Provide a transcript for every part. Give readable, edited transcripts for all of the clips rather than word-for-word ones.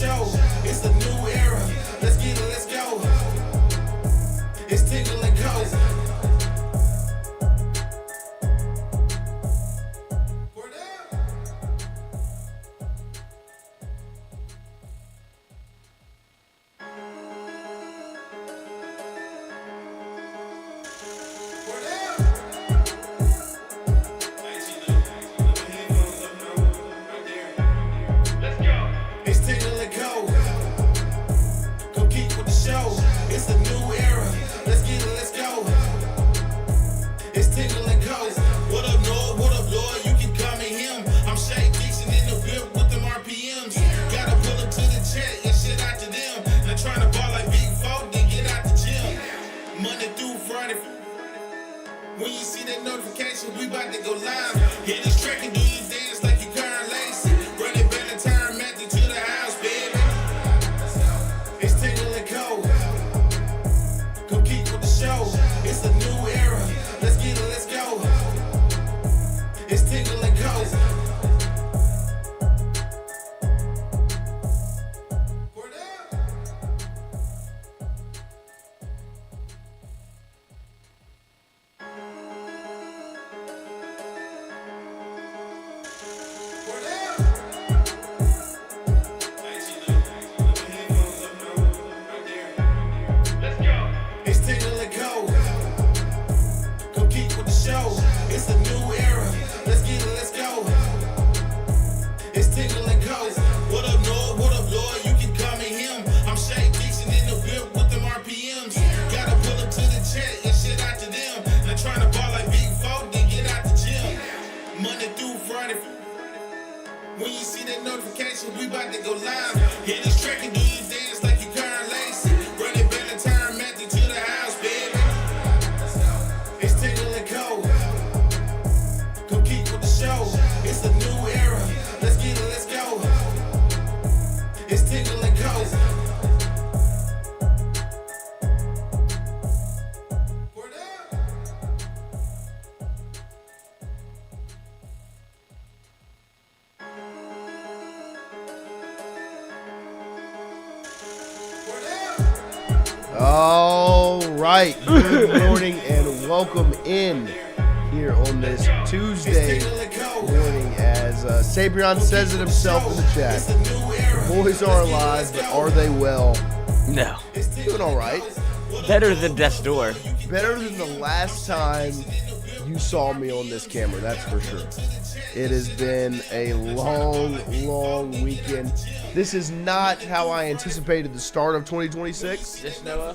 show. It's a new era. Let's get it, let's go. It's Tingle and Co. When you see that notification, we about to go live. Hit this track and do your dance like you Kewan Lacy. Run it back the time, Matthew to the house, baby. It's Tingle and Co. Come keep with the show. It's a new era. Let's get it, let's go. It's Tingle and Co. It's a new era. Let's get it, let's go. It's Tingle and Co. What up, Lord? What up, Lord? You can call me him. I'm Shay Dixon in the whip with them RPMs. Gotta pull up to the chat and shit out to them. Not trying to ball like Big Four, then get out the gym. Monday through Friday. When you see that notification, we about to go live. Hit this track and do your dance like you Kewan Lacy. Run it back the time, Matthew to the house, baby. It's Tingle and Co. Come keep with the show. It's a new era. Let's get it, let's go. It's Tingle and Co. All right, good morning and welcome in here on this Tuesday morning as Sabrion says it himself in the chat. The boys are alive, but are they well? No. Doing all right. Better than Death's Door. Better than the last time you saw me on this camera, that's for sure. It has been a long, long weekend. This is not how I anticipated the start of 2026. This Noah?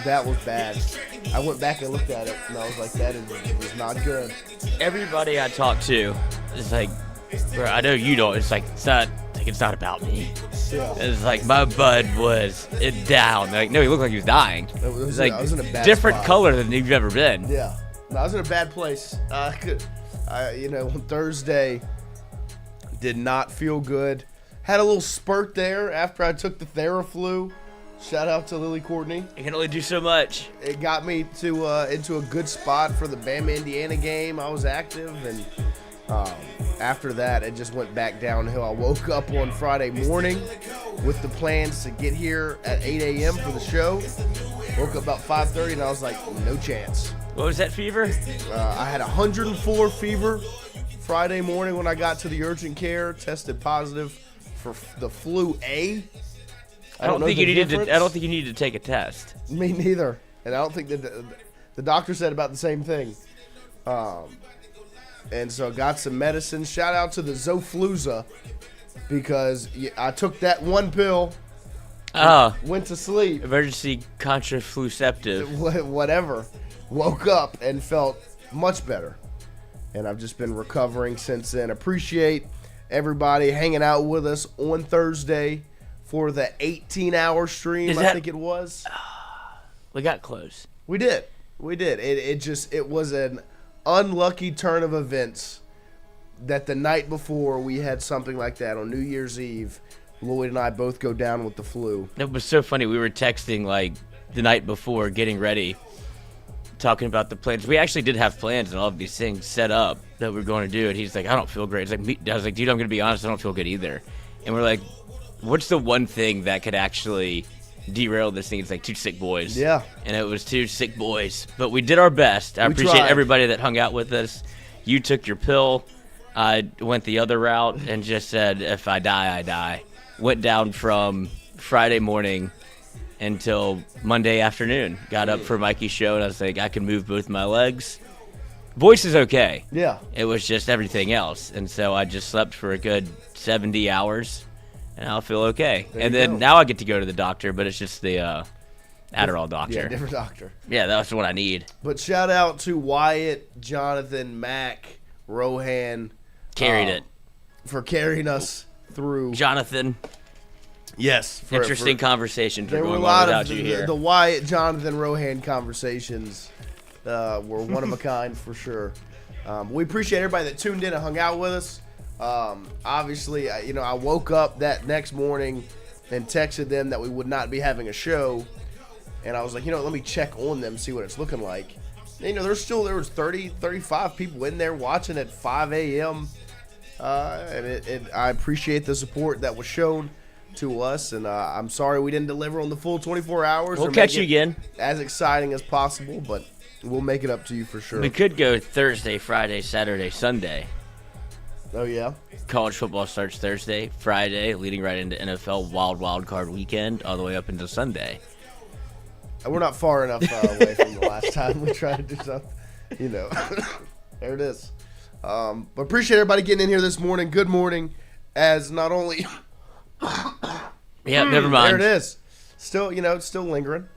That was bad. I went back and looked at it, and I was like, that was not good. Everybody I talk to is like, bro, I know you don't. It's not about me. Yeah. It's like my bud was down. Like, no, he looked like he was dying. I was in a bad different spot. color than you've ever been. Yeah. No, I was in a bad place. On Thursday, did not feel good. Had a little spurt there after I took the Theraflu. Shout out to Lily Courtney. You can only do so much. It got me to into a good spot for the Bama Indiana game. I was active, and after that, it just went back downhill. I woke up on Friday morning with the plans to get here at 8 a.m. for the show. Woke up about 5:30, and I was like, no chance. What was that fever? I had 104 fever Friday morning when I got to the urgent care. Tested positive for the flu A. I don't think you needed to take a test. Me neither. And I don't think that the doctor said about the same thing. And so got some medicine. Shout out to the Zofluza because I took that one pill. Went to sleep. Emergency contrafluceptive. Whatever. Woke up and felt much better. And I've just been recovering since then. Appreciate everybody hanging out with us on Thursday for the 18-hour stream, I think it was. We got close. We did. It was an unlucky turn of events that the night before we had something like that on New Year's Eve. Lloyd and I both go down with the flu. It was so funny. We were texting like the night before, getting ready, talking about the plans. We actually did have plans and all of these things set up that we were going to do. And he's like, I don't feel great. I was like, dude, I'm going to be honest. I don't feel good either. And we're like, what's the one thing that could actually derail this thing? It's like 2 sick boys. Yeah. And it was 2 sick boys. But we did our best. I appreciate tried. everybody that hung out with us. You took your pill. I went the other route and just said, if I die, I die. Went down from Friday morning until Monday afternoon. Got up for Mikey's show, and I was like, I can move both my legs. Voice is okay. Yeah. It was just everything else. And so I just slept for a good 70 hours, and I'll feel okay. And then now I get to go to the doctor, but it's just the Adderall doctor. Yeah, different doctor. Yeah, that's what I need. But shout out to Wyatt, Jonathan, Mac, Rohan. Carried it. For carrying us through. Jonathan. Yes. Interesting conversations were There were going a lot on of without you here. the Wyatt, Jonathan, Rohan conversations were one of a kind for sure. We appreciate everybody that tuned in and hung out with us. Obviously, I woke up that next morning and texted them that we would not be having a show. And I was like, let me check on them, see what it's looking like. And, there was 30, 35 people in there watching at 5 a.m. And I appreciate the support that was shown to us. And I'm sorry we didn't deliver on the full 24 hours. We'll catch you again. As exciting as possible, but we'll make it up to you for sure. We could go Thursday, Friday, Saturday, Sunday. Oh, yeah? College football starts Thursday, Friday, leading right into NFL wild card weekend, all the way up until Sunday. We're not far enough away from the last time we tried to do something. There it is. But appreciate everybody getting in here this morning. Good morning. As not only... Yeah, never mind. There it is. Still, it's still lingering.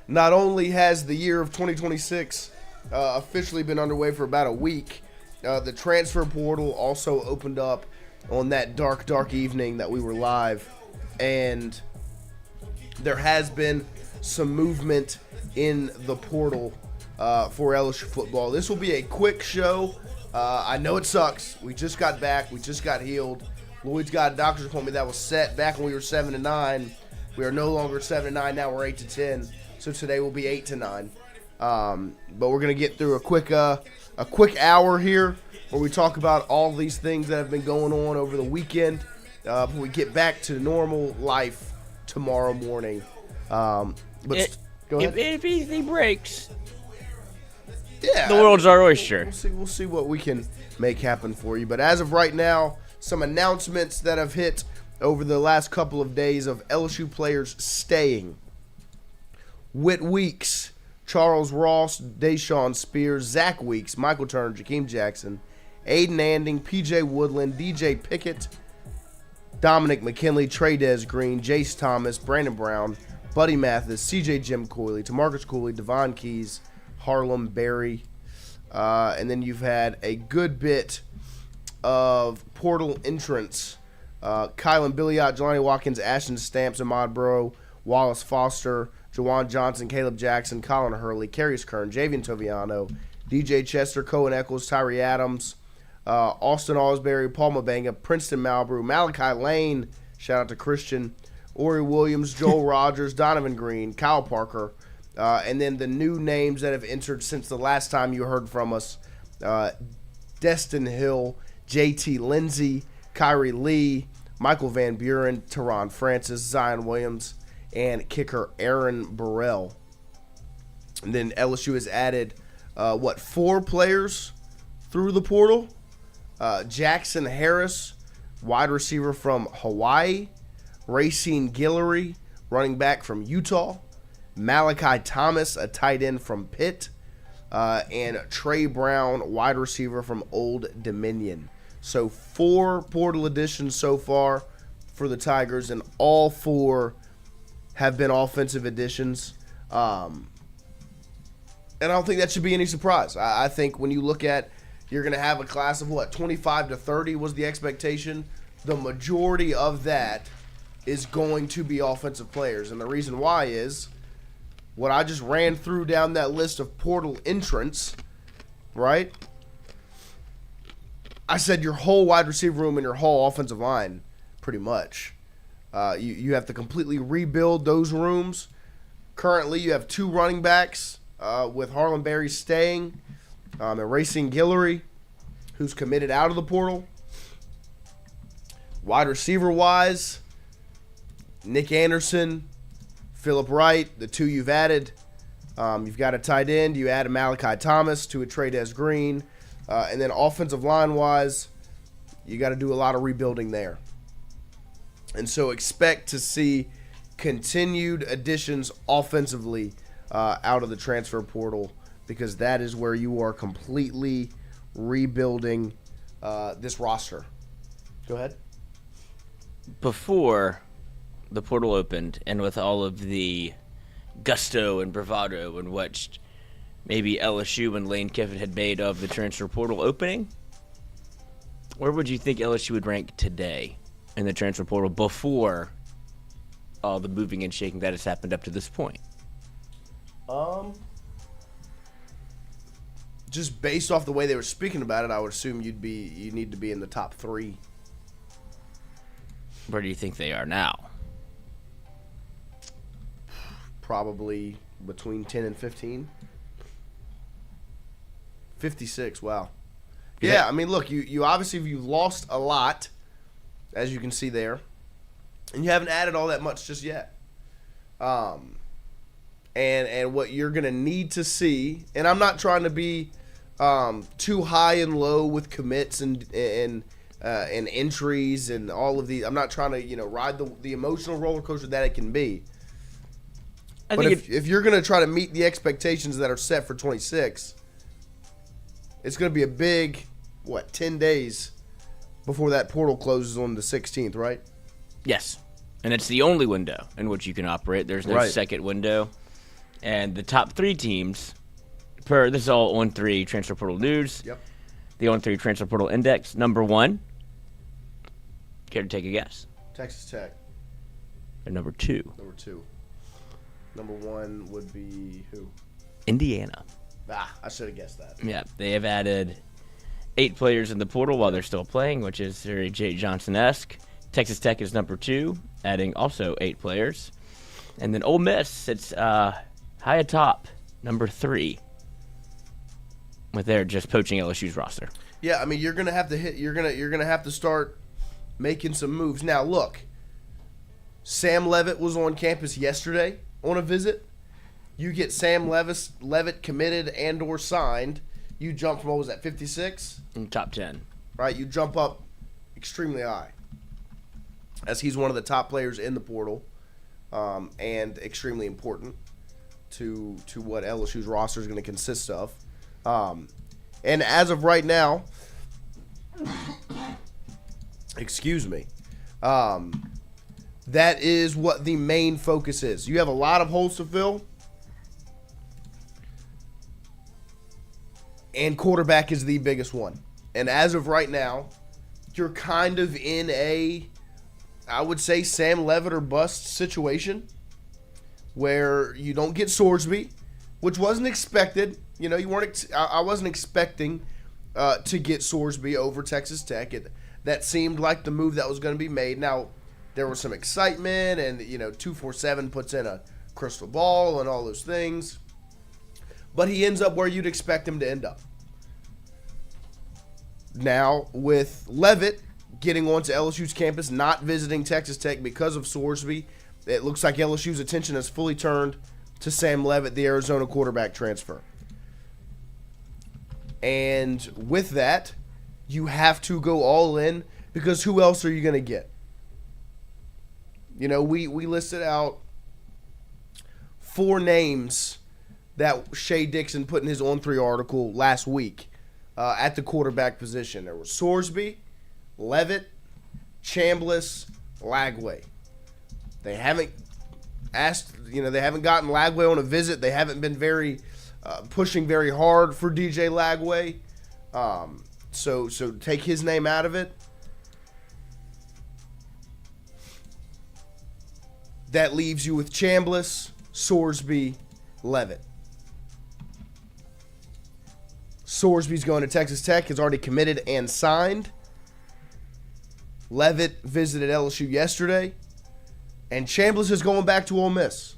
Not only has the year of 2026 officially been underway for about a week, the transfer portal also opened up on that dark evening that we were live. And there has been some movement in the portal for LSU football. This will be a quick show. I know it sucks. We just got back. We just got healed. Lloyd's got a doctor's appointment that was set back when we were 7-9. We are no longer 7-9. Now we're 8-10. So today will be 8-9. But we're gonna get through a quick hour here where we talk about all these things that have been going on over the weekend. Before we get back to normal life tomorrow morning. Go ahead. If anything breaks, yeah, the world's our oyster. We'll see what we can make happen for you. But as of right now, some announcements that have hit over the last couple of days of LSU players staying. Whit Weeks, Charles Ross, Deshaun Spears, Zack Weeks, Michael Turner, Jakeem Jackson, Aiden Anding, PJ Woodland, DJ Pickett, Dominic McKinley, Trey Green, Jace Thomas, Brandon Brown, Buddy Mathis, CJ Jim Coyley, Tamarcus Cooley, Devon Keys, Harlem Berry. And then you've had a good bit of portal entrants. Kylan Billiot, Jelani Watkins, Ashton Stamps, Ahmad Bro, Wallace Foster, Jawan Johnson, Caleb Jackson, Colin Hurley, Carius Kern, Javian Toviano, DJ Chester, Cohen Eccles, Tyree Adams, Austin Osbury, Paul Mabanga, Princeton Malbrew, Malachi Lane, shout out to Christian, Ori Williams, Joel Rogers, Donovan Green, Kyle Parker, and then the new names that have entered since the last time you heard from us, Destin Hill, JT Lindsay, Kyrie Lee, Michael Van Buren, Teron Francis, Zion Williams, and kicker Aaron Burrell. And then LSU has added, 4 players through the portal? Jackson Harris, wide receiver from Hawaii. Racine Guillory, running back from Utah. Malachi Thomas, a tight end from Pitt. And Trey Brown, wide receiver from Old Dominion. So 4 portal additions so far for the Tigers, and all 4 have been offensive additions. And I don't think that should be any surprise. I think when you look at, you're going to have a class of 25 to 30 was the expectation. The majority of that is going to be offensive players. And the reason why is what I just ran through down that list of portal entrants, right? I said your whole wide receiver room and your whole offensive line, pretty much. You have to completely rebuild those rooms. Currently, you have 2 running backs with Harlem Berry staying and Racing Guillory, who's committed out of the portal. Wide receiver-wise, Nick Anderson, Phillip Wright, the two you've added. You've got a tight end. You add a Malachi Thomas to a Trey'Dez Green. And then offensive line-wise, you got to do a lot of rebuilding there. And so expect to see continued additions offensively out of the transfer portal, because that is where you are completely rebuilding this roster. Go ahead. Before the portal opened, and with all of the gusto and bravado in which maybe LSU and Lane Kiffin had made of the transfer portal opening, where would you think LSU would rank today in the transfer portal before all the moving and shaking that has happened up to this point? Just based off the way they were speaking about it, I would assume you need to be in the top 3. Where do you think they are now? Probably between 10 and 15. 56, wow. Yeah, I mean, look, you obviously you've lost a lot, as you can see there, and you haven't added all that much just yet. And what you're going to need to see, and I'm not trying to be too high and low with commits and entries and all of these. I'm not trying to, ride the emotional roller coaster that it can be. But if you're going to try to meet the expectations that are set for 26, it's going to be a big, 10 days before that portal closes on the 16th, right? Yes. And it's the only window in which you can operate. There's no second window. And the top 3 teams, this is all on 3 transfer portal news. Yep. The on 3 transfer portal index. Number 1, care to take a guess? Texas Tech. And number 2. Number 1 would be who? Indiana. I should have guessed that. Yeah, they have added 8 players in the portal while they're still playing, which is very Jay Johnson-esque. Texas Tech is number 2, adding also 8 players. And then Ole Miss sits high atop, number 3, with their just poaching LSU's roster. Yeah, I mean, you're gonna have to you're gonna have to start making some moves. Now, look, Sam Leavitt was on campus yesterday on a visit. You get Sam Leavitt committed and or signed, you jump from, what was that, 56? In top 10. Right, you jump up extremely high, as he's one of the top players in the portal, and extremely important to what LSU's roster is going to consist of. And as of right now, excuse me, that is what the main focus is. You have a lot of holes to fill, and quarterback is the biggest one. And as of right now, you're kind of in a, I would say, Sam Leavitt or bust situation where you don't get Sorsby, which wasn't expected. You weren't. I wasn't expecting to get Sorsby over Texas Tech. That seemed like the move that was going to be made. Now, there was some excitement, and 247 puts in a crystal ball and all those things, but he ends up where you'd expect him to end up. Now, with Leavitt getting onto LSU's campus, not visiting Texas Tech because of Sorsby, it looks like LSU's attention has fully turned to Sam Leavitt, the Arizona quarterback transfer. And with that, you have to go all in, because who else are you going to get? We listed out 4 names that Shea Dixon put in his On 3 article last week at the quarterback position. There was Sorsby, Leavitt, Chambliss, Lagway. They haven't they haven't gotten Lagway on a visit. They haven't been very pushing very hard for DJ Lagway. So take his name out of it. That leaves you with Chambliss, Sorsby, Leavitt. Sorsby's going to Texas Tech, is already committed and signed. Leavitt visited LSU yesterday. And Chambliss is going back to Ole Miss.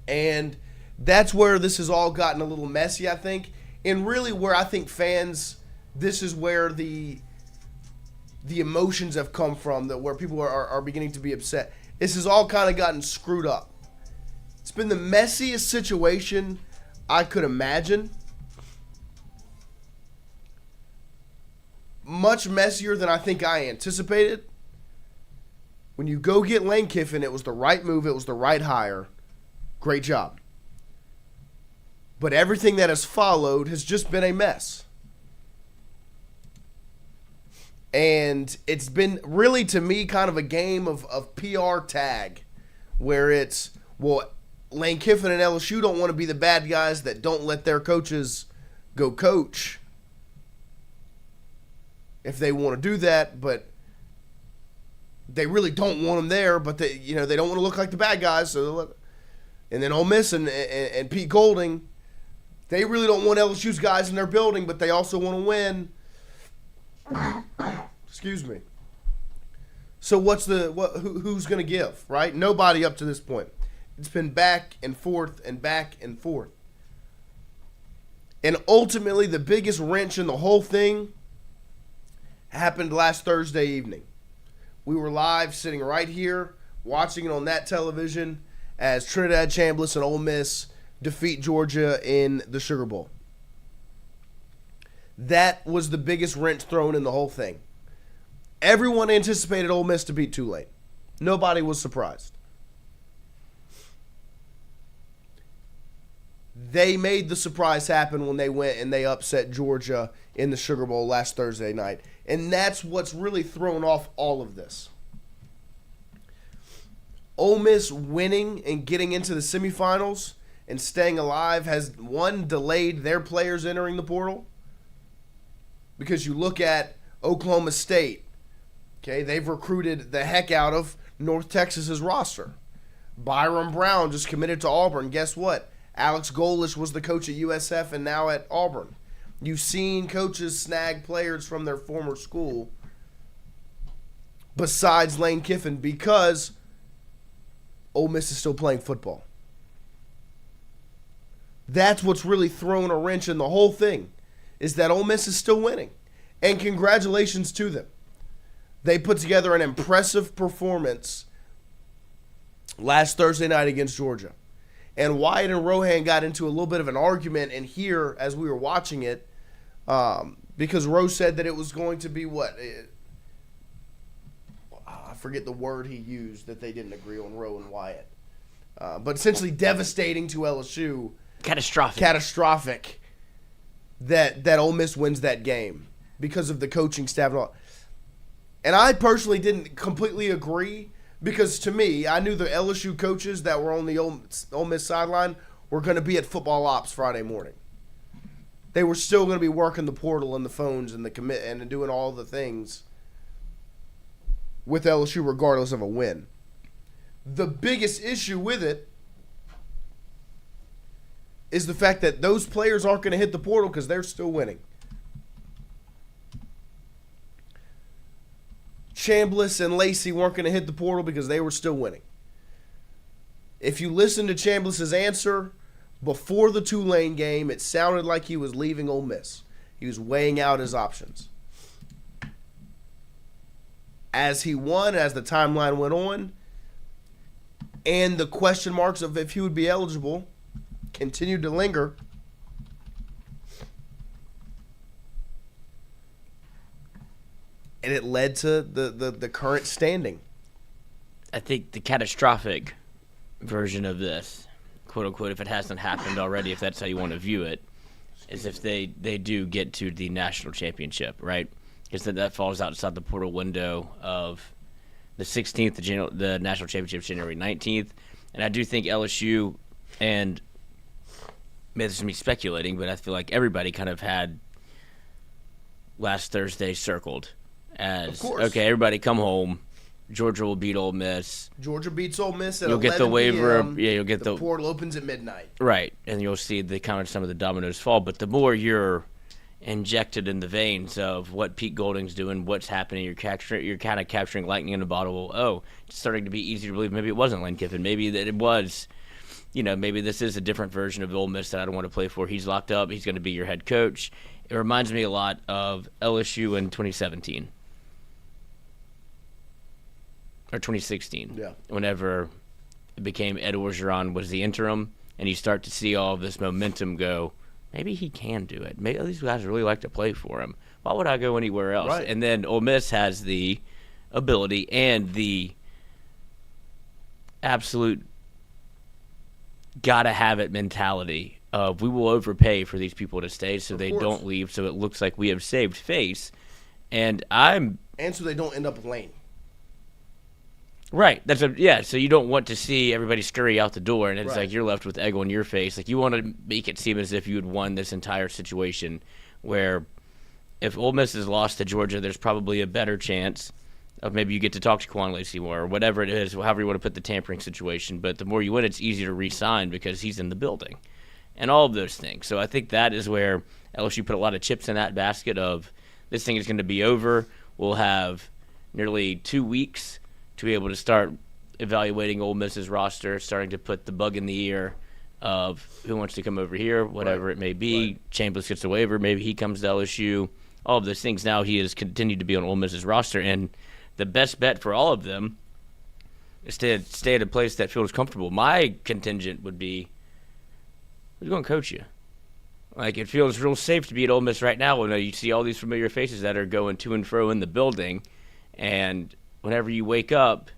And that's where this has all gotten a little messy, I think. And really where I think fans, this is where the emotions have come from, that where people are beginning to be upset. this has all kind of gotten screwed up. It's been the messiest situation I could imagine. Much messier than I think I anticipated. When you go get Lane Kiffin, it was the right move. It was the right hire. Great job. But everything that has followed has just been a mess. And it's been really, to me, kind of a game of PR tag. Where it's, well, Lane Kiffin and LSU don't want to be the bad guys that don't let their coaches go coach. If they want to do that, but they really don't want them there, but they don't want to look like the bad guys. So, and then Ole Miss and Pete Golding, they really don't want LSU's guys in their building, but they also want to win. Excuse me. So who's going to give, right? Nobody up to this point. It's been back and forth and back and forth. And ultimately, the biggest wrench in the whole thing happened last Thursday evening. We were live, sitting right here, watching it on that television as Trinidad Chambliss and Ole Miss defeat Georgia in the Sugar Bowl. That was the biggest wrench thrown in the whole thing. Everyone anticipated Ole Miss to beat Tulane. Nobody was surprised. They made the surprise happen when they went and they upset Georgia in the Sugar Bowl last Thursday night. And that's what's really thrown off all of this. Ole Miss winning and getting into the semifinals and staying alive has, one, delayed their players entering the portal. Because you look at Oklahoma State, okay, they've recruited the heck out of North Texas's roster. Byron Brown just committed to Auburn. Guess what? Alex Golesh was the coach at USF and now at Auburn. You've seen coaches snag players from their former school besides Lane Kiffin because Ole Miss is still playing football. That's what's really thrown a wrench in the whole thing, is that Ole Miss is still winning. And congratulations to them. They put together an impressive performance last Thursday night against Georgia. And Wyatt and Rohan got into a little bit of an argument in here as we were watching it because Rose said that it was going to be I forget the word he used that they didn't agree on, Rowe and Wyatt. But essentially devastating to LSU. Catastrophic that Ole Miss wins that game because of the coaching staff. And I personally didn't completely agree because to me, I knew the LSU coaches that were on the Ole Miss sideline were going to be at football ops Friday morning. They were still going to be working the portal and the phones and the commit and doing all the things with LSU regardless of a win. The biggest issue with it is the fact that those players aren't going to hit the portal because they're still winning. Chambliss and Lacy weren't going to hit the portal because they were still winning. If you listen to Chambliss's answer before the Tulane game, it sounded like he was leaving Ole Miss. He was weighing out his options. As he won, as the timeline went on, and the question marks of if he would be eligible continued to linger, and it led to the current standing. I think the catastrophic version of this, quote unquote, if it hasn't happened already, if that's how you want to view it, is if they do get to the national championship, right? Because that falls outside the portal window of the 16th, the national championship, January 19th. And I do think LSU, and maybe this is me speculating, but I feel like everybody kind of had last Thursday circled as, okay, everybody come home. Georgia will beat Ole Miss. Georgia beats Ole Miss at 11 You'll get the waiver. PM. Yeah, you'll get the portal opens at midnight. Right, and you'll see some of the dominoes fall. But the more you're injected in the veins of what Pete Golding's doing, what's happening, you're kind of capturing lightning in a bottle. Oh, it's starting to be easy to believe maybe it wasn't Lane Kiffin. Maybe that it was, maybe this is a different version of Ole Miss that I don't want to play for. He's locked up. He's going to be your head coach. It reminds me a lot of LSU in 2017. or 2016. Yeah. Whenever it became Ed Orgeron was the interim, and you start to see all of this momentum go, maybe he can do it. Maybe these guys really like to play for him. Why would I go anywhere else? Right. And then Ole Miss has the ability and the absolute gotta have it mentality of we will overpay for these people to stay so they don't leave, so it looks like we have saved face. And so they don't end up with Lane. Right. So you don't want to see everybody scurry out the door, and it's like you're left with egg on your face. Like, you want to make it seem as if you had won this entire situation, where if Ole Miss is lost to Georgia, there's probably a better chance of maybe you get to talk to Kewan Lacy more, or whatever it is, however you want to put the tampering situation. But the more you win, it's easier to re-sign because he's in the building, and all of those things. So I think that is where LSU put a lot of chips in that basket of this thing is going to be over. We'll have nearly 2 weeks to be able to start evaluating Ole Miss's roster, starting to put the bug in the ear of who wants to come over here, whatever it may be. Right. Chambliss gets a waiver. Maybe he comes to LSU. All of those things. Now he has continued to be on Ole Miss's roster, and the best bet for all of them is to stay at a place that feels comfortable. My contingent would be, who's going to coach you? Like, it feels real safe to be at Ole Miss right now when you see all these familiar faces that are going to and fro in the building, and whenever you wake up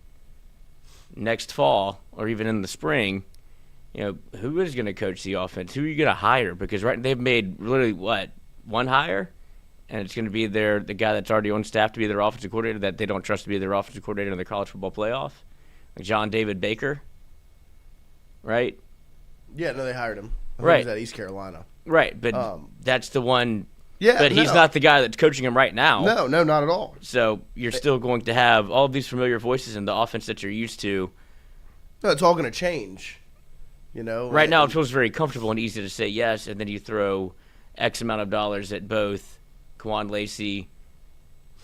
next fall or even in the spring, who is going to coach the offense? Who are you going to hire? Because they've made literally one hire, and it's going to be the guy that's already on staff to be their offensive coordinator that they don't trust to be their offensive coordinator in the college football playoff, like John David Baker, right? Yeah, no, they hired him. I think right. He was at East Carolina. Right, but that's the one. Yeah, but he's not the guy that's coaching him right now. No, not at all. So you're still going to have all of these familiar voices in the offense that you're used to. No, it's all going to change. Right now it feels very comfortable and easy to say yes, and then you throw X amount of dollars at both Kewan Lacy,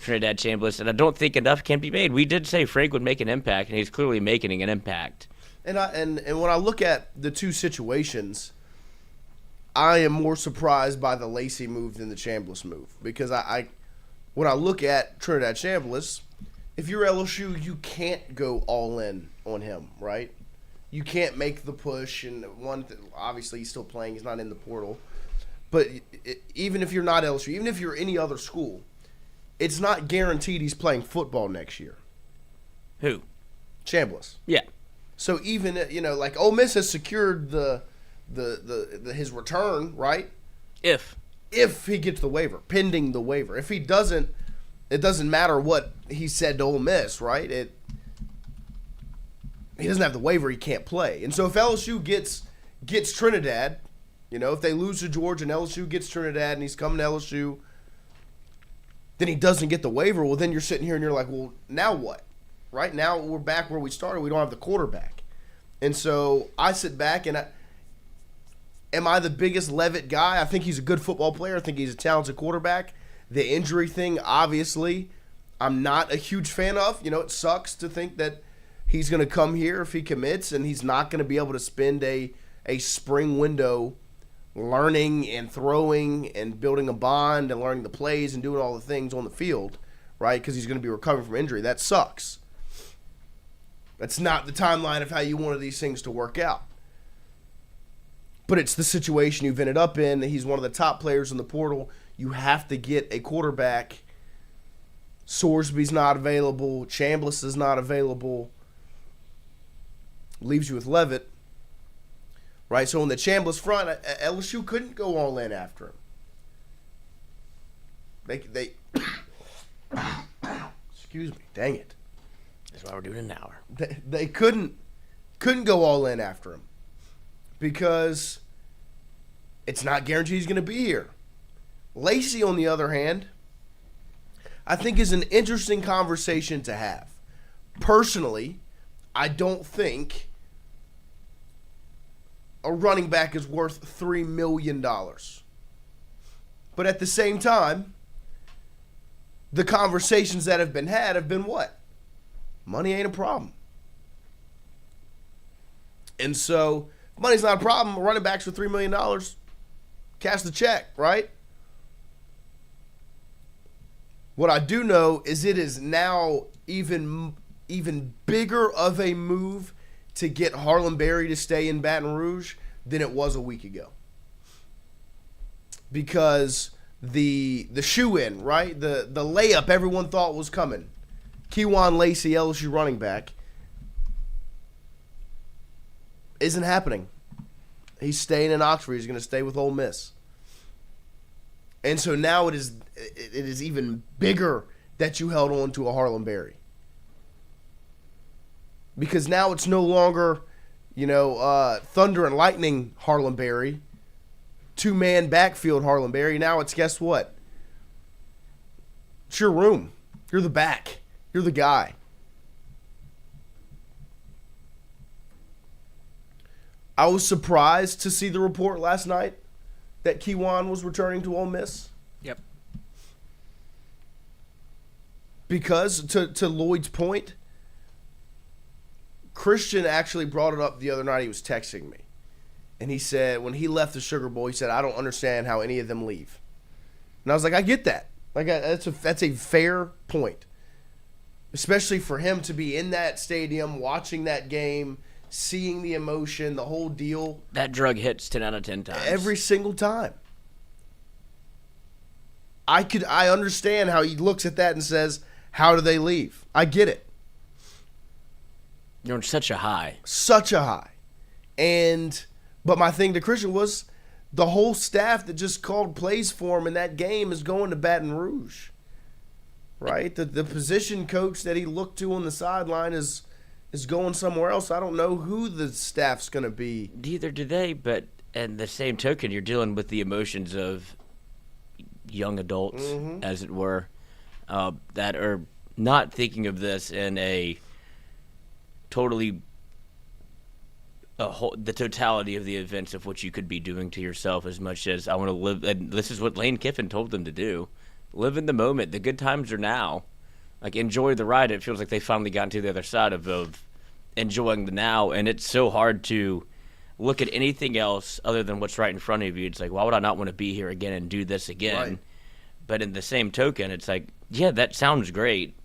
Trinidad Chambliss, and I don't think enough can be made. We did say Frank would make an impact, and he's clearly making an impact. And when I look at the two situations, I am more surprised by the Lacy move than the Chambliss move, because when I look at Trinidad Chambliss, if you're LSU, you can't go all in on him, right? You can't make the push, and obviously he's still playing, he's not in the portal. But even if you're not LSU, even if you're any other school, it's not guaranteed he's playing football next year. Who? Chambliss. Yeah. So even like Ole Miss has secured his return, right? If he gets the waiver, pending the waiver. If he doesn't, it doesn't matter what he said to Ole Miss, right? He doesn't have the waiver, he can't play. And so if LSU gets Trinidad, if they lose to Georgia and LSU gets Trinidad and he's coming to LSU, then he doesn't get the waiver. Well, then you're sitting here and you're like, well, now what? Right now we're back where we started. We don't have the quarterback. And so I sit back and am I the biggest Leavitt guy? I think he's a good football player. I think he's a talented quarterback. The injury thing, obviously, I'm not a huge fan of. It sucks to think that he's going to come here if he commits and he's not going to be able to spend a spring window learning and throwing and building a bond and learning the plays and doing all the things on the field, right? Because he's going to be recovering from injury. That sucks. That's not the timeline of how you wanted these things to work out. But it's the situation you've ended up in. He's one of the top players in the portal. You have to get a quarterback. Sorsby's not available. Chambliss is not available. Leaves you with Leavitt. Right? So on the Chambliss front, LSU couldn't go all in after him. They excuse me. Dang it. That's why we're doing an hour. They couldn't go all in after him because it's not guaranteed he's going to be here. Lacy, on the other hand, I think is an interesting conversation to have. Personally, I don't think a running back is worth $3 million. But at the same time, the conversations that have been had have been what? Money ain't a problem. And so, if money's not a problem, running backs for $3 million, cash the check, right? What I do know is it is now even even bigger of a move to get Harlem Berry to stay in Baton Rouge than it was a week ago. Because the shoe-in, right? The layup everyone thought was coming. Kewan Lacy, LSU running back, isn't happening. He's staying in Oxford. He's going to stay with Ole Miss. And so now it is even bigger that you held on to a Harlem Berry. Because now it's no longer, Thunder and Lightning Harlem Berry, two-man backfield Harlem Berry. Now it's, guess what? It's your room. You're the back. You're the guy. I was surprised to see the report last night that Kewan was returning to Ole Miss. Yep. Because, to Lloyd's point, Christian actually brought it up the other night. He was texting me. And he said, when he left the Sugar Bowl, he said, I don't understand how any of them leave. And I was like, I get that. That's a fair point. Especially for him to be in that stadium, watching that game, seeing the emotion, the whole deal. That drug hits 10 out of 10 times. Every single time. I understand how he looks at that and says, how do they leave? I get it. You're on such a high. Such a high. But my thing to Christian was the whole staff that just called plays for him in that game is going to Baton Rouge. Right? The position coach that he looked to on the sideline is going somewhere else. I don't know who the staff's going to be. Neither do they, but in the same token, you're dealing with the emotions of young adults, as it were, that are not thinking of this in a totally the totality of the events of what you could be doing to yourself, as much as I want to live. And this is what Lane Kiffin told them to do. Live in the moment. The good times are now. Like, enjoy the ride. It feels like they finally gotten to the other side of enjoying the now. And it's so hard to look at anything else other than what's right in front of you. It's like, why would I not want to be here again and do this again? Right. But in the same token, it's like, yeah, that sounds great.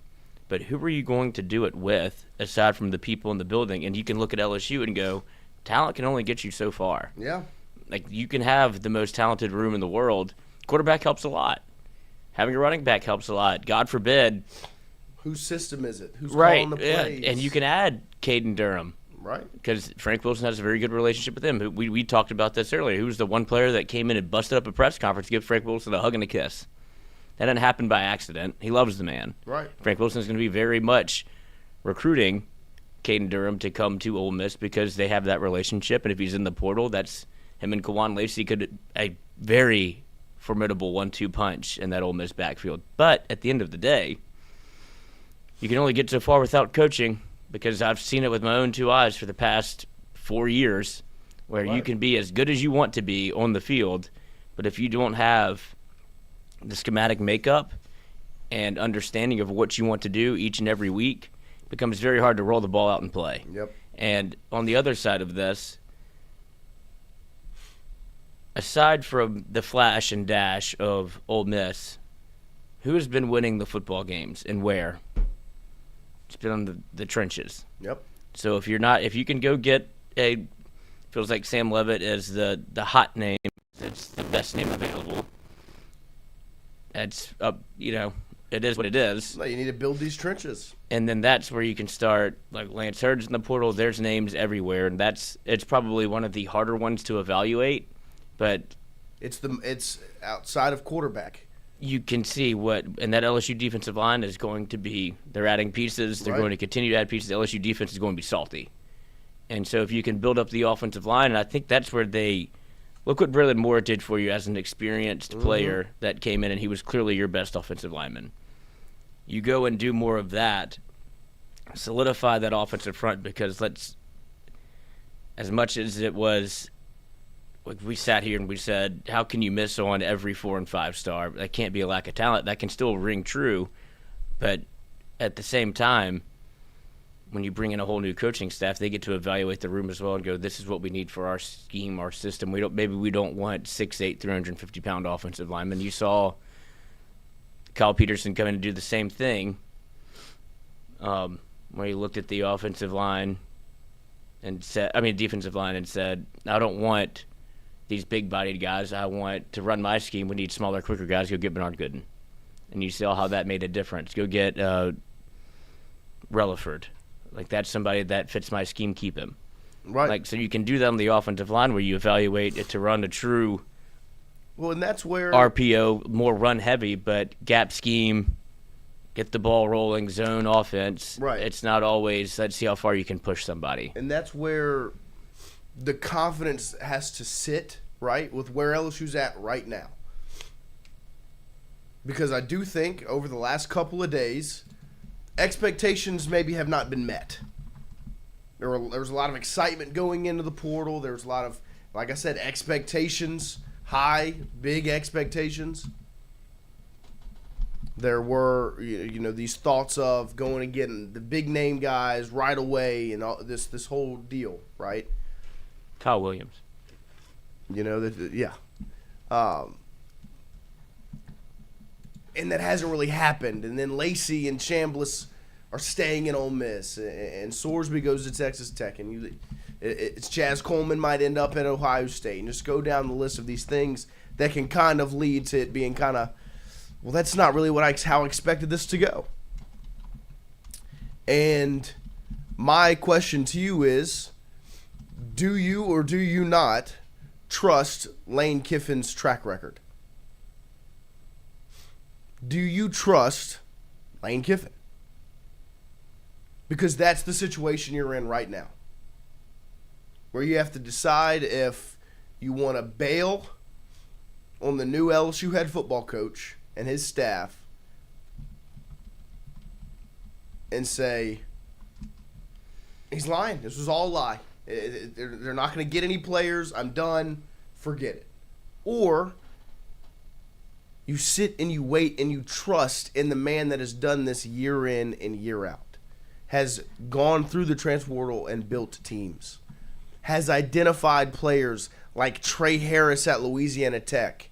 But who are you going to do it with, aside from the people in the building? And you can look at LSU and go, talent can only get you so far. Yeah. Like, you can have the most talented room in the world. Quarterback helps a lot. Having a running back helps a lot. God forbid. Whose system is it? Who's right, calling the plays? Yeah. And you can add Caden Durham. Right. Because Frank Wilson has a very good relationship with him. We talked about this earlier. Who was the one player that came in and busted up a press conference to give Frank Wilson a hug and a kiss? That didn't happen by accident. He loves the man. Right. Frank Wilson is going to be very much recruiting Caden Durham to come to Ole Miss because they have that relationship. And if he's in the portal, that's him and Kewan Lacy could a very formidable 1-2 punch in that Ole Miss backfield. But at the end of the day, you can only get so far without coaching, because I've seen it with my own two eyes for the past 4 years, where you can be as good as you want to be on the field, but if you don't have the schematic makeup and understanding of what you want to do each and every week, it becomes very hard to roll the ball out and play. Yep. And on the other side of this, aside from the flash and dash of Ole Miss, who has been winning the football games and where? It's been on the trenches. Yep. So if you can go get feels like Sam Leavitt is the hot name. It's the best name available. It's it is what it is. No, you need to build these trenches. And then that's where you can start. Like, Lance Hurd's in the portal. There's names everywhere, and it's probably one of the harder ones to evaluate. But it's outside of quarterback. You can see what, and that LSU defensive line is going to be. They're adding pieces. They're going to continue to add pieces. The LSU defense is going to be salty. And so if you can build up the offensive line, and I think that's where look what Braylon Moore did for you as an experienced player that came in, and he was clearly your best offensive lineman. You go and do more of that, solidify that offensive front, because as much as it was, like, we sat here and we said, how can you miss on every 4 and 5 star? That can't be a lack of talent. That can still ring true. But at the same time, when you bring in a whole new coaching staff, they get to evaluate the room as well and go, this is what we need for our scheme, our system. Maybe we don't want 6'8", 350-pound offensive linemen. You saw Kyle Peterson come in and do the same thing where he looked at the offensive line and said, defensive line and said, I don't want these big-bodied guys. I want to run my scheme. We need smaller, quicker guys. Go get Bernard Gooden. And you saw how that made a difference. Go get Relaford. Like, that's somebody that fits my scheme. Keep him. Right. Like, so you can do that on the offensive line where you evaluate it to run a true and that's where RPO, more run-heavy, but gap scheme, get the ball rolling, zone offense. Right. It's not always, let's see how far you can push somebody. And that's where the confidence has to sit, right, with where LSU's at right now. Because I do think over the last couple of days, expectations maybe have not been met. There was a lot of excitement going into the portal. There was a lot of, like I said, expectations, high, big expectations. There were, these thoughts of going and getting the big name guys right away and all this whole deal, right? Kyle Williams. Yeah. And that hasn't really happened. And then Lacy and Chambliss are staying in Ole Miss, and Sorsby goes to Texas Tech, and it's Chaz Coleman might end up at Ohio State, and just go down the list of these things that can kind of lead to it being kind of, well, that's not really how I expected this to go. And my question to you is, do you or do you not trust Lane Kiffin's track record? Do you trust Lane Kiffin? Because that's the situation you're in right now, where you have to decide if you want to bail on the new LSU head football coach and his staff and say, he's lying. This was all a lie. They're not going to get any players. I'm done. Forget it. Or you sit and you wait and you trust in the man that has done this year in and year out, has gone through the transfer portal and built teams, has identified players like Trey Harris at Louisiana Tech,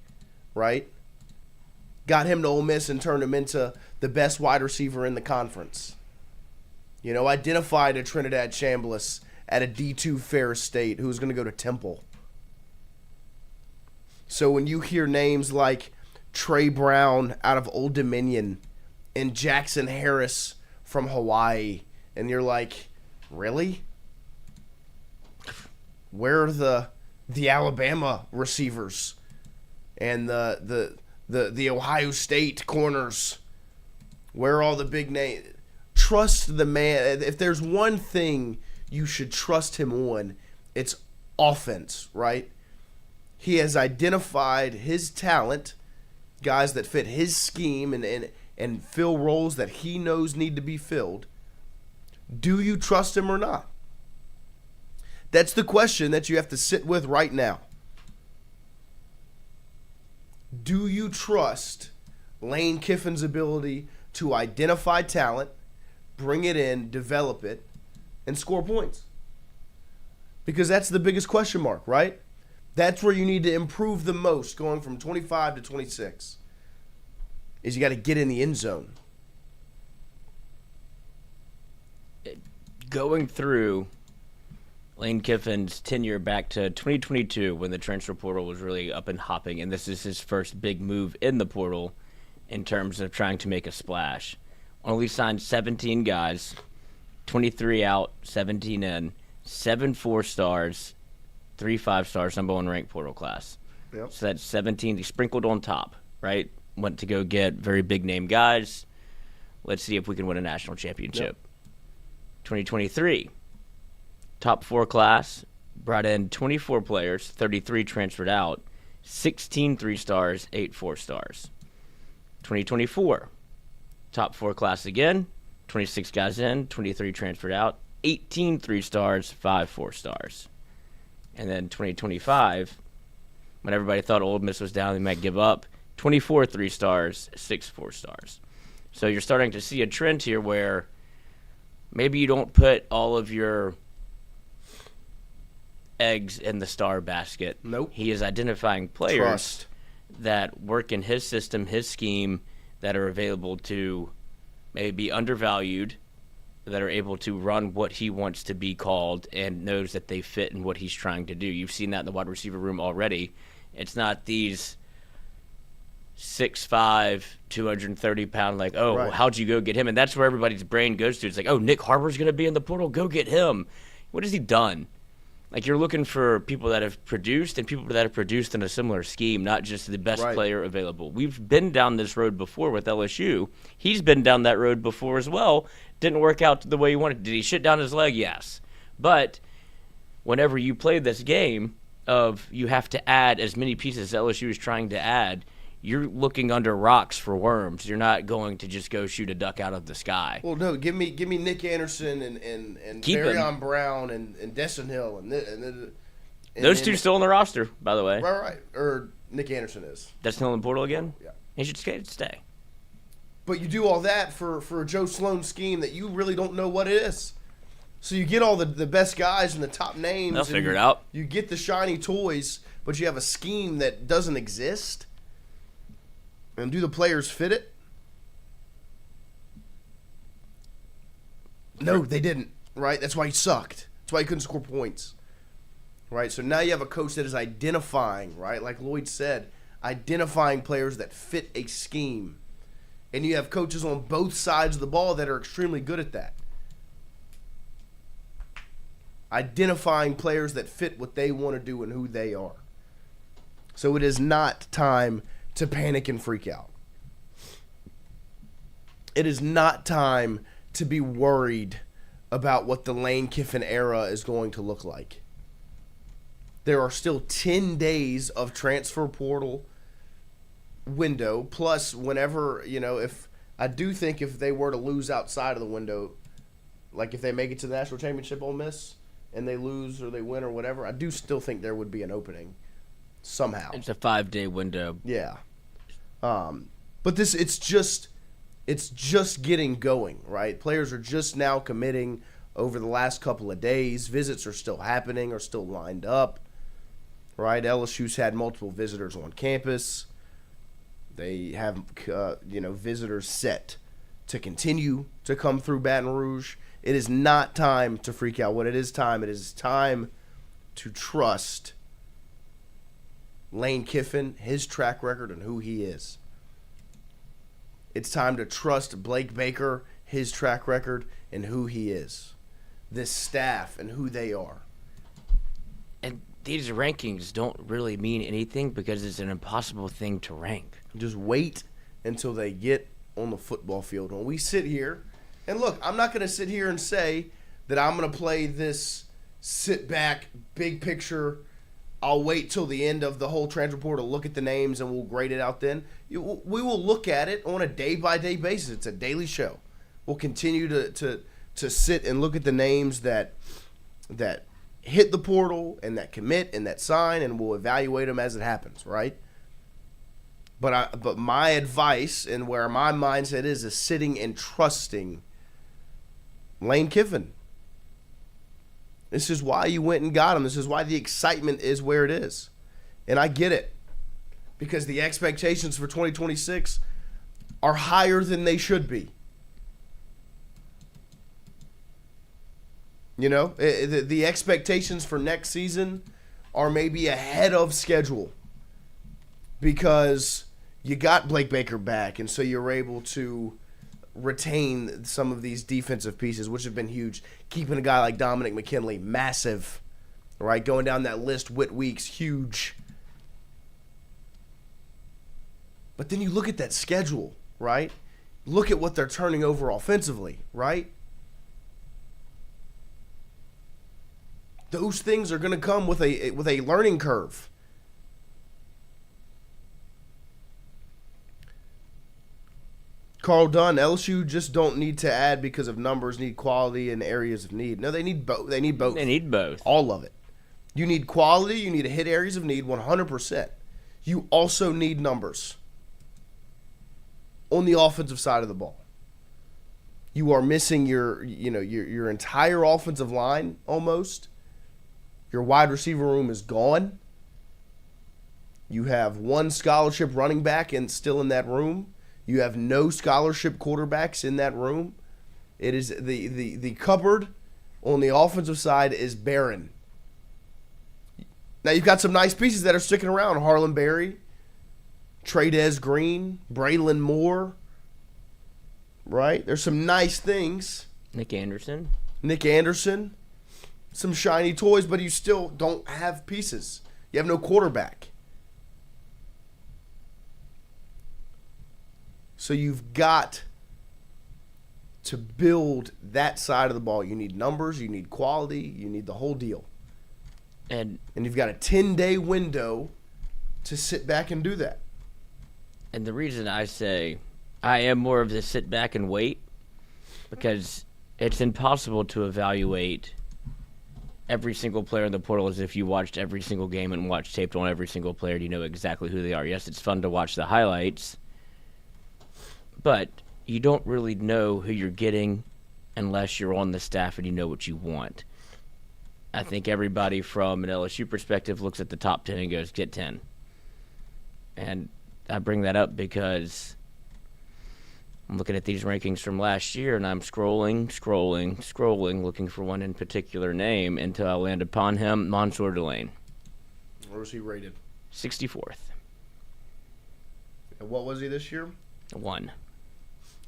right? Got him to Ole Miss and turned him into the best wide receiver in the conference. Identified a Trinidad Chambliss at a D2 Ferris State who was going to go to Temple. So when you hear names like Trey Brown out of Old Dominion and Jackson Harris from Hawaii, and you're like, really? Where are the Alabama receivers and the Ohio State corners? Where are all the big names? Trust the man. If there's one thing you should trust him on, it's offense, right? He has identified his talent, guys that fit his scheme and fill roles that he knows need to be filled. Do you trust him or not? That's the question that you have to sit with right now. Do you trust Lane Kiffin's ability to identify talent, bring it in, develop it, and score points? Because that's the biggest question mark, right? That's where you need to improve the most going from 25 to 26. Is you got to get in the end zone. Going through Lane Kiffin's tenure back to 2022 when the transfer portal was really up and hopping, and this is his first big move in the portal in terms of trying to make a splash. Only signed 17 guys, 23 out, 17 in, 7 4-stars, 3 5-stars, number one ranked portal class. Yep. So that's 17 he sprinkled on top, right? Went to go get very big name guys. Let's see if we can win a national championship. Yep. 2023, top 4 class, brought in 24 players, 33 transferred out, 16 3-stars, 8 4-stars. 2024, top 4 class again, 26 guys in, 23 transferred out, 18 3-stars, 5 4-stars. And then 2025, when everybody thought Ole Miss was down, they might give up, 24 3-stars, 6 4-stars. So you're starting to see a trend here where maybe you don't put all of your eggs in the star basket. Nope. He is identifying players Trust. that work in his system, his scheme, that are available to maybe be undervalued that are able to run what he wants to be called and knows that they fit in what he's trying to do. You've seen that in the wide receiver room already. It's not these 6'5", 230-pound, like, oh, Right. how'd you go get him? And that's where everybody's brain goes to. It's like, oh, Nick Harbor's going to be in the portal. Go get him. What has he done? Like, you're looking for people that have produced and people that have produced in a similar scheme, not just the best Right. player available. We've been down this road before with LSU. He's been down that road before as well. Didn't work out the way he wanted. Did he shit down his leg? Yes. But whenever you play this game of you have to add as many pieces as LSU is trying to add, you're looking under rocks for worms. You're not going to just go shoot a duck out of the sky. Well, no, give me Nick Anderson and Keep him. Marion Brown and Destin Hill and Those two still on the roster, by the way. Right. Or Nick Anderson is. That's still in the portal again? Yeah. He should stay. But you do all that for a Joe Sloan scheme that you really don't know what it is. So you get all the best guys and the top names. They'll figure it out. You get the shiny toys, but you have a scheme that doesn't exist. And do the players fit it? No, they didn't. Right? That's why he sucked. That's why he couldn't score points. Right? So now you have a coach that is identifying, right? Like Lloyd said, identifying players that fit a scheme. And you have coaches on both sides of the ball that are extremely good at that. Identifying players that fit what they want to do and who they are. So it is not time to panic and freak out. It is not time to be worried about what the Lane Kiffin era is going to look like. There are still 10 days of transfer portal window, plus whenever, if I do think if they were to lose outside of the window, like if they make it to the national championship, Ole Miss, and they lose or they win or whatever, I do still think there would be an opening somehow. It's a 5-day window. Yeah. But it's just getting going, right? Players are just now committing over the last couple of days. Visits are still happening, are still lined up, right? LSU's had multiple visitors on campus. They have, visitors set to continue to come through Baton Rouge. It is not time to freak out. It is time to trust Lane Kiffin, his track record, and who he is. It's time to trust Blake Baker, his track record, and who he is. This staff and who they are. And these rankings don't really mean anything because it's an impossible thing to rank. Just wait until they get on the football field. When we sit here, and look, I'm not going to sit here and say that I'm going to play this sit back, big picture. I'll wait till the end of the whole transfer portal to look at the names and we'll grade it out then. We will look at it on a day-by-day basis. It's a daily show. We'll continue to sit and look at the names that hit the portal and that commit and that sign, and we'll evaluate them as it happens, right? But my advice and where my mindset is sitting and trusting Lane Kiffin. This is why you went and got him. This is why the excitement is where it is. And I get it. Because the expectations for 2026 are higher than they should be. The expectations for next season are maybe ahead of schedule. Because you got Blake Baker back, and so you're able to retain some of these defensive pieces, which have been huge. Keeping a guy like Dominic McKinley, massive, right? Going down that list, Whit Weeks, huge. But then you look at that schedule, right? Look at what they're turning over offensively, right? Those things are going to come with a learning curve. Carl Dunn, LSU just don't need to add because of numbers, need quality and areas of need. No, they need both. They need both. They need both. All of it. You need quality. You need to hit areas of need 100%. You also need numbers on the offensive side of the ball. You are missing your entire offensive line almost. Your wide receiver room is gone. You have one scholarship running back and still in that room. You have no scholarship quarterbacks in that room. It is the cupboard on the offensive side is barren. Now you've got some nice pieces that are sticking around. Harlan Berry, Tradez Green, Braylon Moore. Right? There's some nice things. Nick Anderson. Some shiny toys, but you still don't have pieces. You have no quarterback. So you've got to build that side of the ball. You need numbers, you need quality, you need the whole deal. And you've got a 10-day window to sit back and do that. And the reason I say I am more of the sit back and wait, because it's impossible to evaluate every single player in the portal as if you watched every single game and watched taped on every single player. You know exactly who they are. Yes, it's fun to watch the highlights, but you don't really know who you're getting unless you're on the staff and you know what you want. I think everybody from an LSU perspective looks at the top 10 and goes, get 10. And I bring that up because I'm looking at these rankings from last year, and I'm scrolling, looking for one in particular name until I land upon him, Mansour Delane. Where was he rated? 64th. And what was he this year? 1. He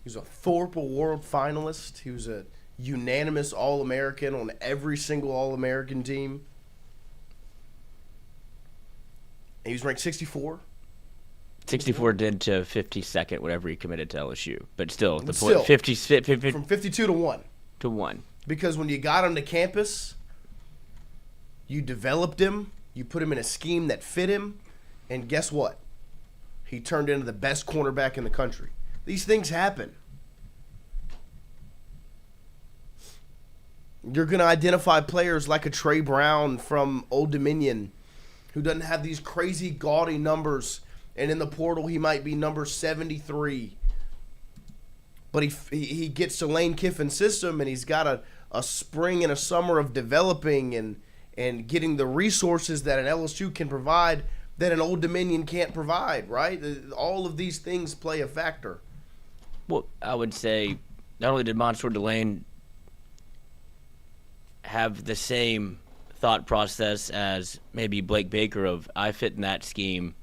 was a Thorpe Award finalist. He was a unanimous All-American on every single All-American team. And he was ranked 64. 64 did to 52nd, whatever he committed to LSU. But still, the Still, point 50, from 52 to 1. to 1. Because when you got him to campus, you developed him, you put him in a scheme that fit him, and guess what? He turned into the best cornerback in the country. These things happen. You're going to identify players like a Trey Brown from Old Dominion who doesn't have these crazy gaudy numbers, and in the portal he might be number 73. But he gets to Lane Kiffin's system, and he's got a spring and a summer of developing and getting the resources that an LSU can provide that an Old Dominion can't provide, right? All of these things play a factor. Well, I would say not only did Mansour Delane have the same thought process as maybe Blake Baker of, I fit in that scheme.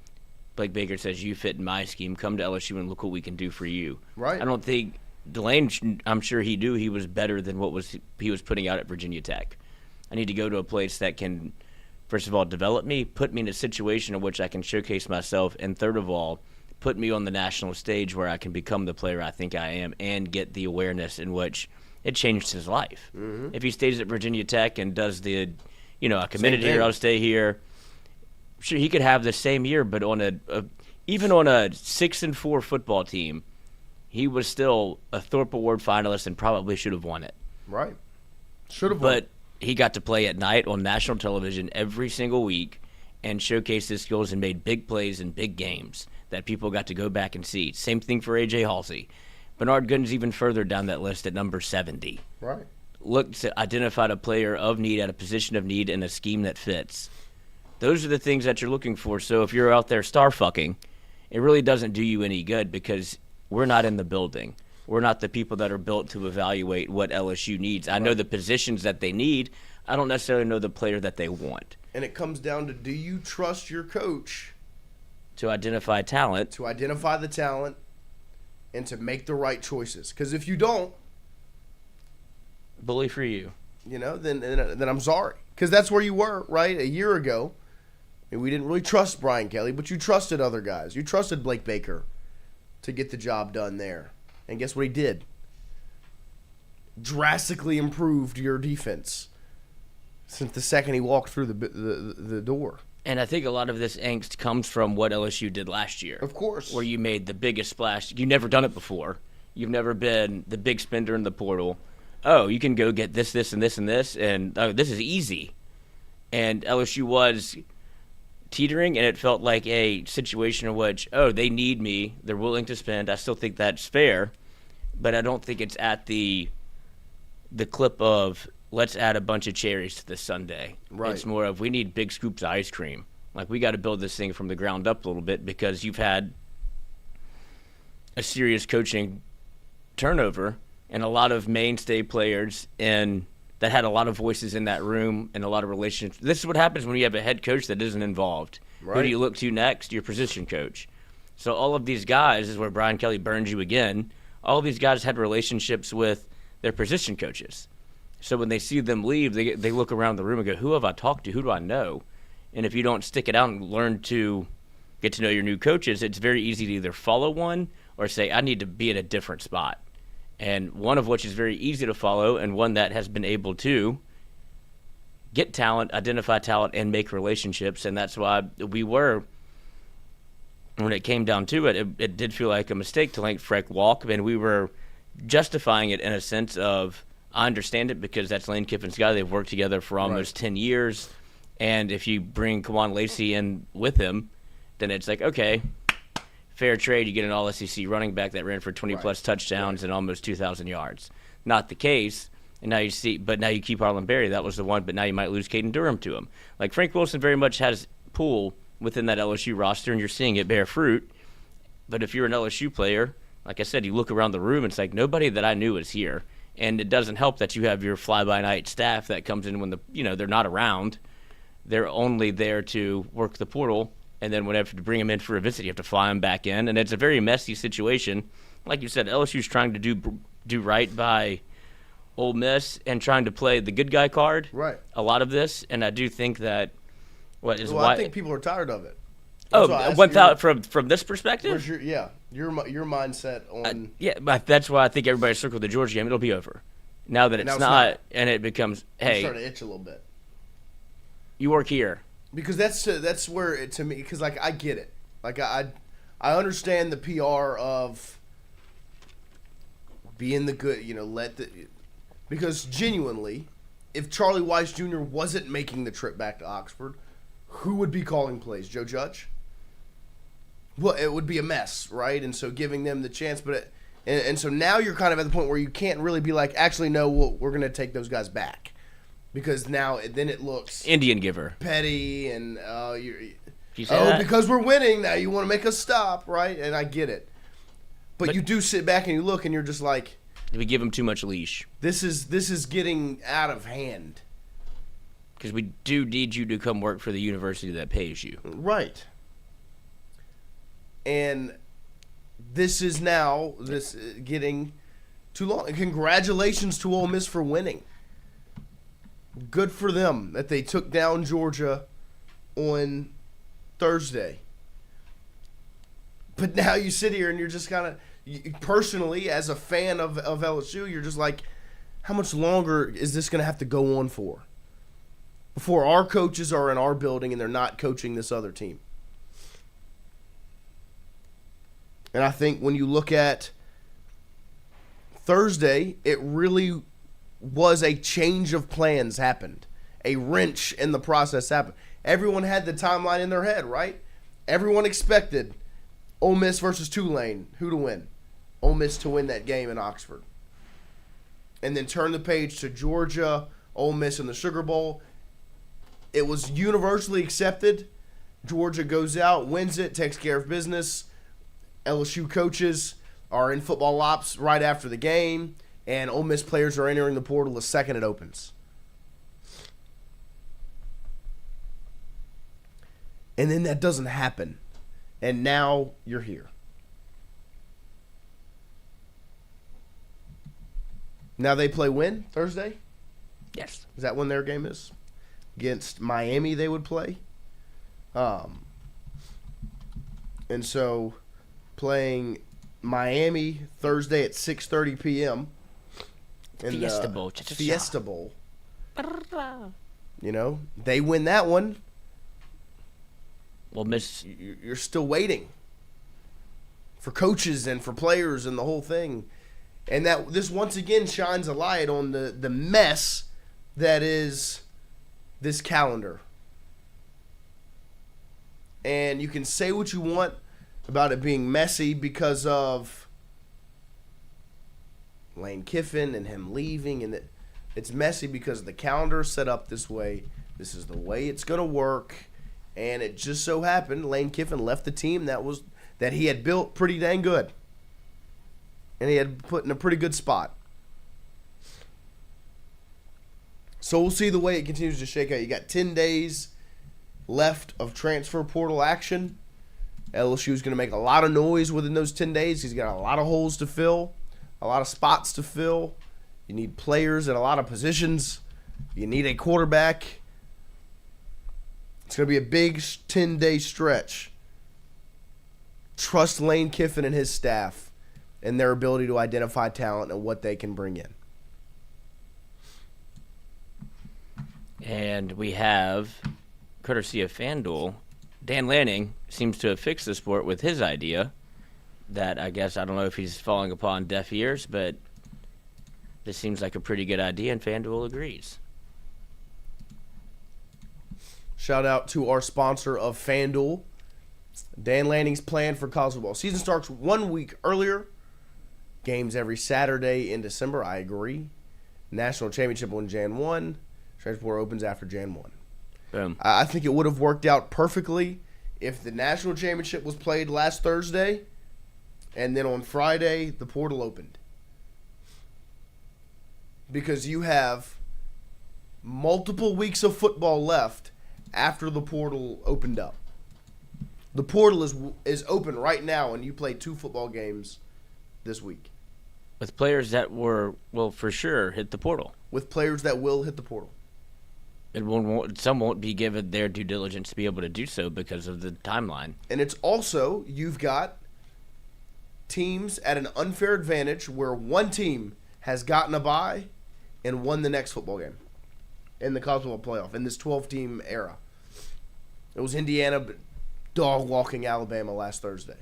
Blake Baker says, you fit in my scheme. Come to LSU and look what we can do for you. Right. I don't think Delane, I'm sure he knew he was better than what he was putting out at Virginia Tech. I need to go to a place that can, first of all, develop me, put me in a situation in which I can showcase myself, and third of all, put me on the national stage where I can become the player I think I am and get the awareness in which it changed his life. Mm-hmm. If he stays at Virginia Tech and does I committed here, I'll stay here. Sure, he could have the same year, but on even on a 6-4 football team, he was still a Thorpe Award finalist and probably should have won it. Right. Should have won. But he got to play at night on national television every single week and showcased his skills and made big plays in big games that people got to go back and see. Same thing for A.J. Halsey. Bernard Gooden's even further down that list at number 70. Right. Looked to identify a player of need at a position of need in a scheme that fits. Those are the things that you're looking for. So if you're out there star fucking, it really doesn't do you any good because we're not in the building. We're not the people that are built to evaluate what LSU needs. I know the positions that they need. I don't necessarily know the player that they want. And it comes down to, do you trust your coach to identify talent? To identify the talent and to make the right choices. Because if you don't, bully for you. Then I'm sorry. Because that's where you were, right? A year ago. And we didn't really trust Brian Kelly, but you trusted other guys. You trusted Blake Baker to get the job done there. And guess what he did? Drastically improved your defense since the second he walked through the door. And I think a lot of this angst comes from what LSU did last year. Of course. Where you made the biggest splash. You've never done it before. You've never been the big spender in the portal. Oh, you can go get this, this, and this, and this, and this is easy. And LSU was teetering, and it felt like a situation in which, they need me. They're willing to spend. I still think that's fair, but I don't think it's at the clip of, let's add a bunch of cherries to this sundae. Right. It's more of, we need big scoops of ice cream. Like, we got to build this thing from the ground up a little bit because you've had a serious coaching turnover and a lot of mainstay players that had a lot of voices in that room and a lot of relationships. This is what happens when you have a head coach that isn't involved. Right. Who do you look to next? Your position coach. So all of these guys, this is where Brian Kelly burns you again, all of these guys had relationships with their position coaches. So when they see them leave, they look around the room and go, who have I talked to? Who do I know? And if you don't stick it out and learn to get to know your new coaches, it's very easy to either follow one or say, I need to be in a different spot. And one of which is very easy to follow, and one that has been able to get talent, identify talent, and make relationships. And that's why when it came down to it, it did feel like a mistake to let Freck walk. And we were justifying it in a sense of, I understand it because that's Lane Kiffin's guy. They've worked together for almost 10 years. And if you bring Kewan Lacy in with him, then it's like, okay, fair trade. You get an all-SEC running back that ran for 20-plus touchdowns and almost 2,000 yards. Not the case. And now you keep Harlan Berry. That was the one, but now you might lose Caden Durham to him. Like, Frank Wilson very much has pull within that LSU roster, and you're seeing it bear fruit. But if you're an LSU player, like I said, you look around the room, and it's like nobody that I knew is here. And it doesn't help that you have your fly-by-night staff that comes in when they're not around. They're only there to work the portal, and then whenever to bring them in for a visit, you have to fly them back in. And it's a very messy situation. Like you said, LSU's trying to do right by Ole Miss and trying to play the good guy card. Right. A lot of this, and I do think that I think people are tired of it. From this perspective? Where's your mindset on? But that's why I think everybody circled the Georgia game. It'll be over. Now that it's not, and it becomes, hey, I'm starting to itch a little bit. You work here. Because that's where it, to me, because like I get it, like I understand the PR of being the good, because genuinely, if Charlie Weiss Jr. wasn't making the trip back to Oxford, who would be calling plays? Joe Judge? Well, it would be a mess, right? And so giving them the chance, and so now you're kind of at the point where you can't really be like, actually, no, we're going to take those guys back. Because now then it looks Indian giver petty and because we're winning now you want to make us stop, right? And I get it, but you do sit back and you look and you're just like, we give them too much leash. This is getting out of hand. Because we do need you to come work for the university that pays you, right? And this is now getting too long. And congratulations to Ole Miss for winning. Good for them that they took down Georgia on Thursday. But now you sit here and you're just kind of, personally, as a fan of LSU, you're just like, how much longer is this going to have to go on for? Before our coaches are in our building and they're not coaching this other team. And I think when you look at Thursday, it really was a change of plans happened. A wrench in the process happened. Everyone had the timeline in their head, right? Everyone expected Ole Miss versus Tulane. Who to win? Ole Miss to win that game in Oxford. And then turn the page to Georgia, Ole Miss in the Sugar Bowl. It was universally accepted. Georgia goes out, wins it, takes care of business. LSU coaches are in football ops right after the game. And Ole Miss players are entering the portal the second it opens. And then that doesn't happen. And now you're here. Now they play when? Thursday? Yes. Is that when their game is? Against Miami they would play. And so playing Miami Thursday at 6:30 p.m. Fiesta Bowl. Fiesta Bowl. They win that one. Well, you're still waiting for coaches and for players and the whole thing. And that this once again shines a light on the mess that is this calendar. And you can say what you want about it being messy because of Lane Kiffin and him leaving, and it's messy because the calendar is set up this way. This is the way it's going to work, and it just so happened Lane Kiffin left the team that he had built pretty dang good, and he had put in a pretty good spot. So we'll see the way it continues to shake out. You got 10 days left of transfer portal action. LSU is going to make a lot of noise within those 10 days. He's got a lot of holes to fill, a lot of spots to fill. You need players at a lot of positions. You need a quarterback. It's going to be a big 10-day stretch. Trust Lane Kiffin and his staff and their ability to identify talent and what they can bring in. And we have, courtesy of FanDuel, Dan Lanning seems to have fixed the sport with his idea that I don't know if he's falling upon deaf ears, but this seems like a pretty good idea, and FanDuel agrees. Shout out to our sponsor of FanDuel. Dan Lanning's plan for college football. Season starts 1 week earlier. Games every Saturday in December. I agree. National Championship on Jan 1. Transfer opens after Jan 1. Boom. I think it would have worked out perfectly if the National Championship was played last Thursday and then on Friday the portal opened. Because you have multiple weeks of football left after the portal opened up. The portal is open right now, and you play 2 football games this week. With players that will for sure hit the portal. With players that will hit the portal. Some won't be given their due diligence to be able to do so because of the timeline. And it's also, you've got teams at an unfair advantage where one team has gotten a bye and won the next football game in the college football playoff in this 12-team era. It was Indiana dog-walking Alabama last Thursday.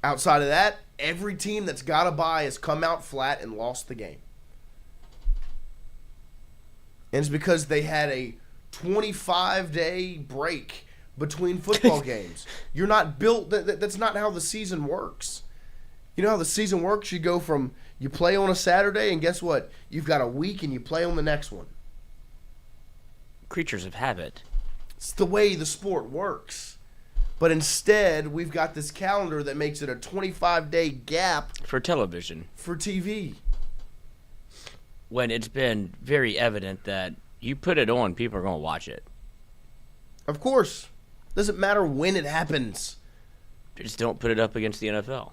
Outside of that, every team that's got a bye has come out flat and lost the game. And it's because they had a 25-day break between football games. You're not built. That's not how the season works. You know how the season works? You play on a Saturday, and guess what? You've got a week, and you play on the next one. Creatures of habit. It's the way the sport works. But instead, we've got this calendar that makes it a 25-day gap. For television. For TV. When it's been very evident that you put it on, people are going to watch it. Of course. Doesn't matter when it happens. Just don't put it up against the NFL.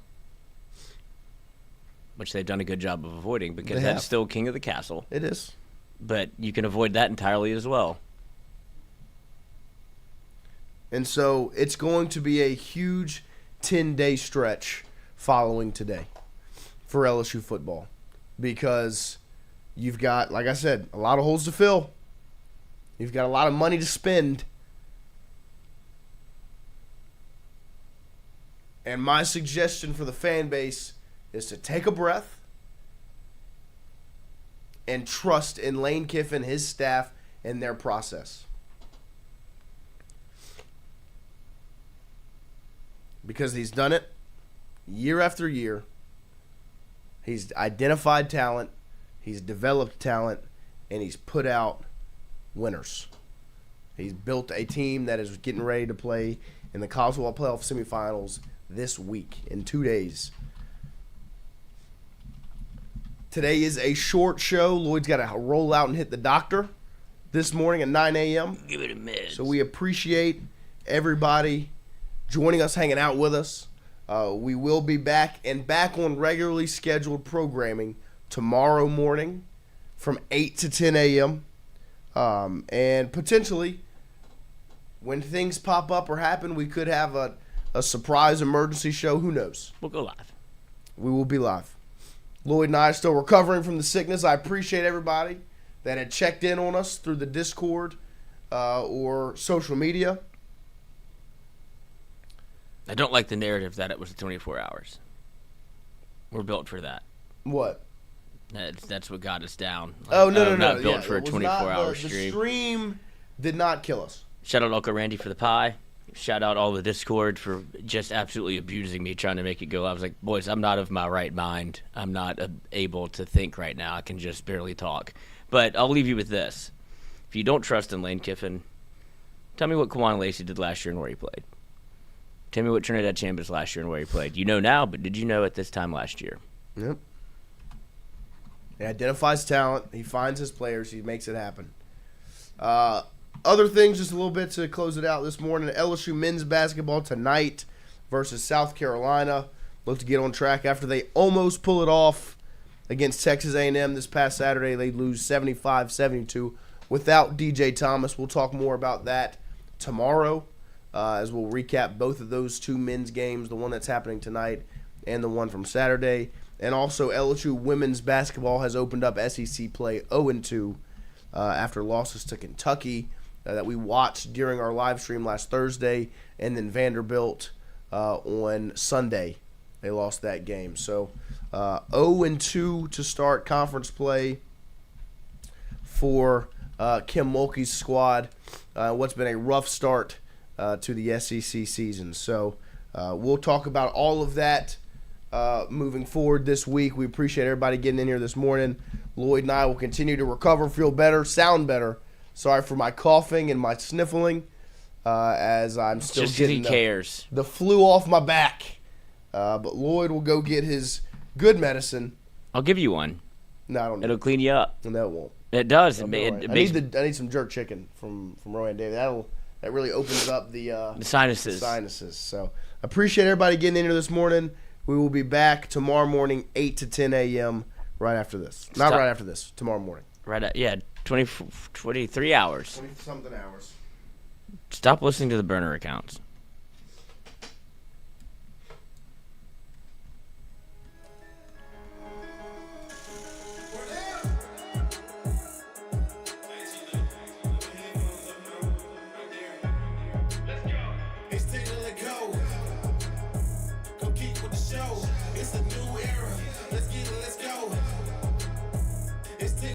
Which they've done a good job of avoiding because that's still king of the castle. It is. But you can avoid that entirely as well. And so it's going to be a huge 10-day stretch following today for LSU football. Because you've got, like I said, a lot of holes to fill. You've got a lot of money to spend. And my suggestion for the fan base is to take a breath and trust in Lane Kiffin, his staff, and their process. Because he's done it year after year. He's identified talent, he's developed talent, and he's put out winners. He's built a team that is getting ready to play in the college football playoff semifinals this week, in 2 days. Today is a short show. Lloyd's got to roll out and hit the doctor this morning at 9 a.m. Give it a minute. So we appreciate everybody joining us, hanging out with us. We will be back on regularly scheduled programming tomorrow morning from 8 to 10 a.m. And potentially, when things pop up or happen, we could have a surprise emergency show. Who knows? We'll go live. We will be live. Lloyd and I are still recovering from the sickness. I appreciate everybody that had checked in on us through the Discord or social media. I don't like the narrative that it was 24 hours. We're built for that. What? That's what got us down. Oh, no. Not built for a it was 24-hour the stream. The stream did not kill us. Shout out Uncle Randy for the pie. Shout out all the Discord for just absolutely abusing me, trying to make it go. I was like, boys, I'm not of my right mind. I'm not able to think right now. I can just barely talk. But I'll leave you with this. If you don't trust in Lane Kiffin, tell me what Kewan Lacy did last year and where he played. Tell me what Trinidad Chambliss last year and where he played. You know now, but did you know at this time last year? Yep. He identifies talent. He finds his players. He makes it happen. Other things, just a little bit to close it out this morning. LSU men's basketball tonight versus South Carolina. Look to get on track after they almost pull it off against Texas A&M this past Saturday. They lose 75-72 without DJ Thomas. We'll talk more about that tomorrow as we'll recap both of those two men's games, the one that's happening tonight and the one from Saturday. And also LSU women's basketball has opened up SEC play 0-2 after losses to Kentucky that we watched during our live stream last Thursday, and then Vanderbilt on Sunday. They lost that game. So 0-2 to start conference play for Kim Mulkey's squad. What's been a rough start to the SEC season. So we'll talk about all of that moving forward this week. We appreciate everybody getting in here this morning. Lloyd and I will continue to recover, feel better, sound better. Sorry for my coughing and my sniffling as I'm still Just 'cause he getting cares. the flu off my back. But Lloyd will go get his good medicine. I'll give you one. No, I don't need It'll clean you up. it. No, it won't. It does. I'll It, be it, all right. it I makes need some jerk chicken from Rowan David. That really opens up the sinuses. sinuses. So appreciate everybody getting in here this morning. We will be back tomorrow morning, 8 to 10 a.m. right after this. Not Stop. right after this. Tomorrow morning. Right at, 23 hours. 20-something hours. Stop listening to the burner accounts.